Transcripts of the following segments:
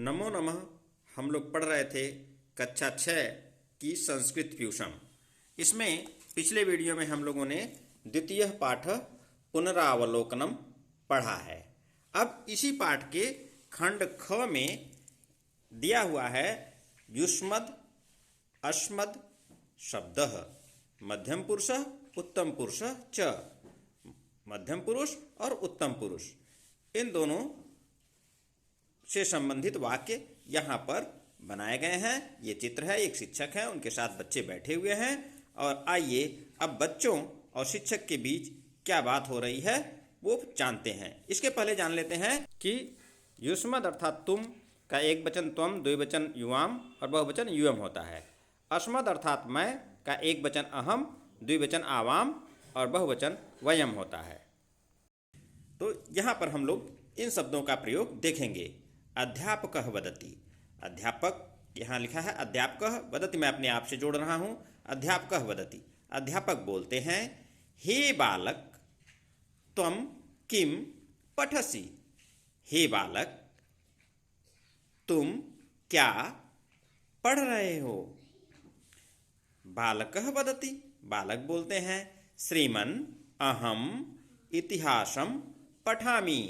नमो नमः। हम लोग पढ़ रहे थे कक्षा 6 की संस्कृत व्यूषम। इसमें पिछले वीडियो में हम लोगों ने द्वितीय पाठ पुनरावलोकनम पढ़ा है। अब इसी पाठ के खंड ख में दिया हुआ है युष्मद् अश्मद् शब्दः मध्यम पुरुषः उत्तम पुरुषः च। मध्यम पुरुष और उत्तम पुरुष इन दोनों से संबंधित वाक्य यहाँ पर बनाए गए हैं। ये चित्र है, एक शिक्षक है, उनके साथ बच्चे बैठे हुए हैं। और आइए अब बच्चों और शिक्षक के बीच क्या बात हो रही है वो जानते हैं। इसके पहले जान लेते हैं कि युष्मद् अर्थात तुम का एक वचन त्वम, द्विवचन युवाम और बहुवचन युवम होता है। अश्मद् अर्थात मैं का एक वचन अहम, द्विवचन आवाम और बहुवचन वयम होता है। तो यहाँ पर हम लोग इन शब्दों का प्रयोग देखेंगे। अध्यापकः वदति, अध्यापक यहाँ लिखा है अध्यापकः वदति, मैं अपने आप से जोड़ रहा हूँ। अध्यापकः वदति, अध्यापक बोलते हैं हे बालक त्वं किम पठसि। हे बालक तुम क्या पढ़ रहे हो। बालकः वदति, बालक बोलते हैं श्रीमन् अहम इतिहासं पठामि।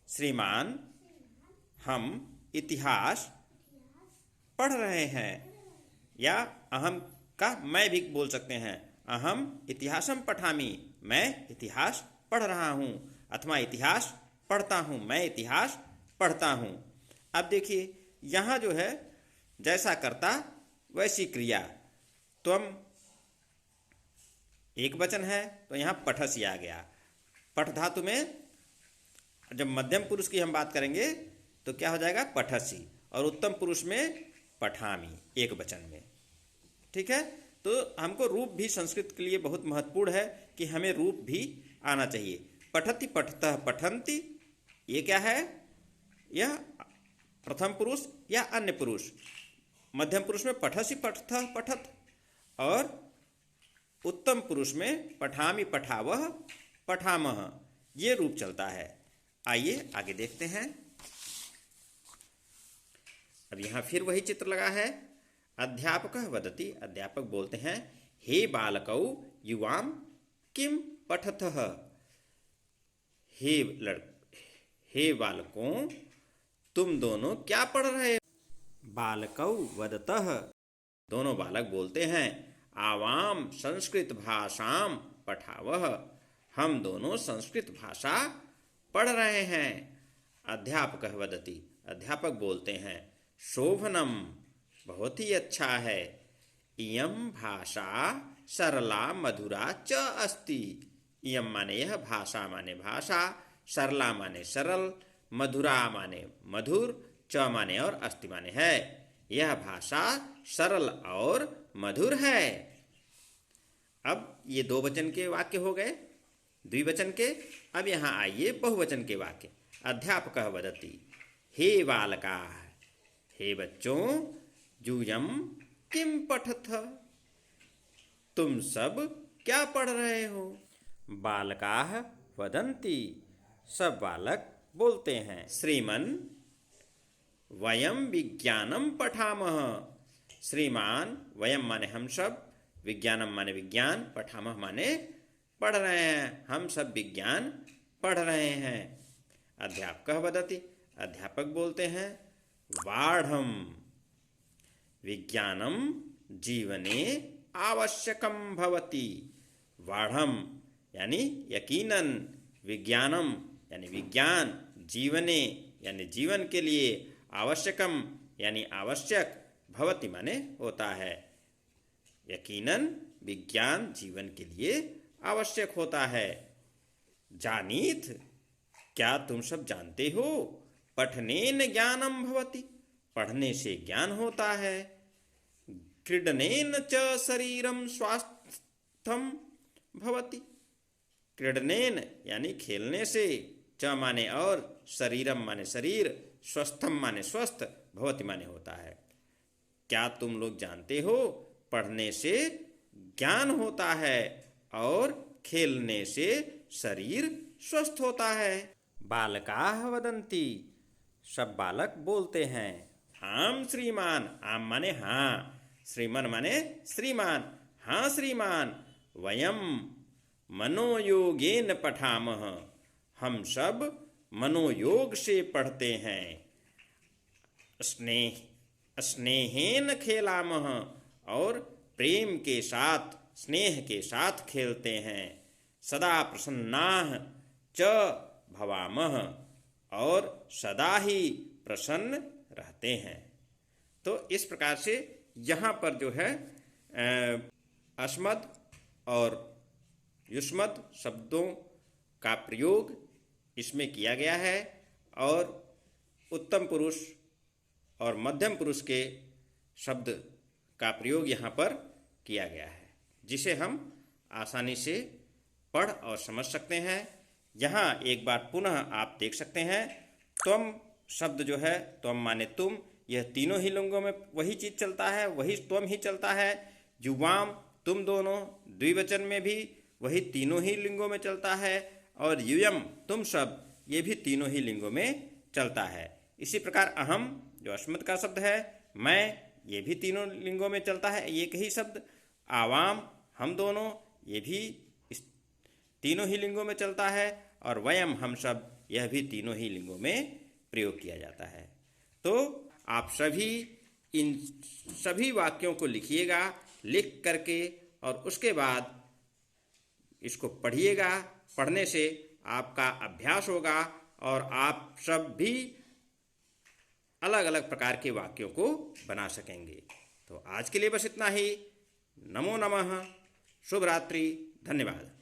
श्रीमान हम इतिहास पढ़ रहे हैं। या अहम का मैं भी बोल सकते हैं, अहम इतिहासं पठामि, मैं इतिहास पढ़ रहा हूँ, अथवा इतिहास पढ़ता हूँ, मैं इतिहास पढ़ता हूँ। अब देखिए यहाँ जो है जैसा कर्ता वैसी क्रिया। त्वम एक वचन है तो यहाँ पठसि आ गया। पठ धातु में जब मध्यम पुरुष की हम बात करेंगे तो क्या हो जाएगा पठसि, और उत्तम पुरुष में पठामि एक वचन में। ठीक है, तो हमको रूप भी संस्कृत के लिए बहुत महत्वपूर्ण है कि हमें रूप भी आना चाहिए। पठति पठतः पठन्ति, ये क्या है, यह प्रथम पुरुष या अन्य पुरुष। मध्यम पुरुष में पठसि पठतः पठत, और उत्तम पुरुष में पठामि पठावः पठामः, ये रूप चलता है। आइए आगे देखते हैं। अब यहाँ फिर वही चित्र लगा है। अध्यापकः वदति, अध्यापक बोलते हैं हे बालकौ युवाम किम पठतः। हे बालकों तुम दोनों क्या पढ़ रहे हो। बालकौ वदतः, दोनों बालक बोलते हैं आवाम संस्कृत भाषाम पठावः, हम दोनों संस्कृत भाषा पढ़ रहे हैं। अध्यापकः वदति, अध्यापक बोलते हैं शोभनम, बहुत ही अच्छा है। इयं भाषा सरला मधुरा च अस्ति। इयं माने यह, भाषा माने भाषा, सरला माने सरल, मधुरा माने मधुर, च माने और, अस्ति माने है। यह भाषा सरल और मधुर है। अब ये दो वचन के वाक्य हो गए, द्विवचन के। अब यहाँ आइए बहुवचन के वाक्य। अध्यापकः वदति हे बालकाः, हे बच्चों यूयं किम पठथ, तुम सब क्या पढ़ रहे हो। बालकाः वदन्ति, सब बालक बोलते हैं श्रीमन् वयं विज्ञानं पठामः। श्रीमान, वयम माने हम सब, विज्ञानम माने विज्ञान, पठामः माने पढ़ रहे हैं, हम सब विज्ञान पढ़ रहे हैं। अध्यापकः वदति, अध्यापक बोलते हैं बाढ़म विज्ञानम जीवने आवश्यकम भवति। बाढ़म यानी यकीनन, विज्ञानम यानी विज्ञान, जीवने यानी जीवन के लिए, आवश्यकम यानी आवश्यक, भवति माने होता है। यकीनन विज्ञान जीवन के लिए आवश्यक होता है। जानीत, क्या तुम सब जानते हो, पठनेन ज्ञानम भवति, पढ़ने से ज्ञान होता है। क्रीडनेन च शरीरम स्वास्थ्यम भवति, क्रीडनेन यानी खेलने से, च माने और, शरीरम माने शरीर, स्वस्थम माने स्वस्थ, भवति माने होता है। क्या तुम लोग जानते हो, पढ़ने से ज्ञान होता है और खेलने से शरीर स्वस्थ होता है। बालकाः वदन्ति, सब बालक बोलते हैं। आम श्रीमान, आम माने हाँ, श्रीमान माने श्रीमान, हाँ श्रीमान। वयम मनोयोगेन पठामः, हम सब मनोयोग से पढ़ते हैं। स्नेहेन खेलामः, और प्रेम के साथ, स्नेह के साथ खेलते हैं। सदा प्रसन्नाः च भवामः, और सदा ही प्रसन्न रहते हैं। तो इस प्रकार से यहाँ पर जो है अस्मद और युष्मद शब्दों का प्रयोग इसमें किया गया है, और उत्तम पुरुष और मध्यम पुरुष के शब्द का प्रयोग यहाँ पर किया गया है, जिसे हम आसानी से पढ़ और समझ सकते हैं। यहाँ एक बार पुनः आप देख सकते हैं, त्वम शब्द जो है, त्वम माने तुम, यह तीनों ही लिंगों में वही चीज़ चलता है, वही त्वम ही चलता है। युवाम, तुम दोनों, द्विवचन में भी वही तीनों ही लिंगों में चलता है। और यूयम, तुम सब, ये भी तीनों ही लिंगों में चलता है। इसी प्रकार अहम, जो अस्मद का शब्द है, मैं, ये भी तीनों लिंगों में चलता है, एक ही शब्द। आवाम, हम दोनों, ये भी इस तीनों ही लिंगों में चलता है। और वयम, हम सब, यह भी तीनों ही लिंगों में प्रयोग किया जाता है। तो आप सभी इन सभी वाक्यों को लिखिएगा, लिख करके, और उसके बाद इसको पढ़िएगा। पढ़ने से आपका अभ्यास होगा और आप सब भी अलग अलग प्रकार के वाक्यों को बना सकेंगे। तो आज के लिए बस इतना ही। नमो नमः, शुभ रात्रि, धन्यवाद।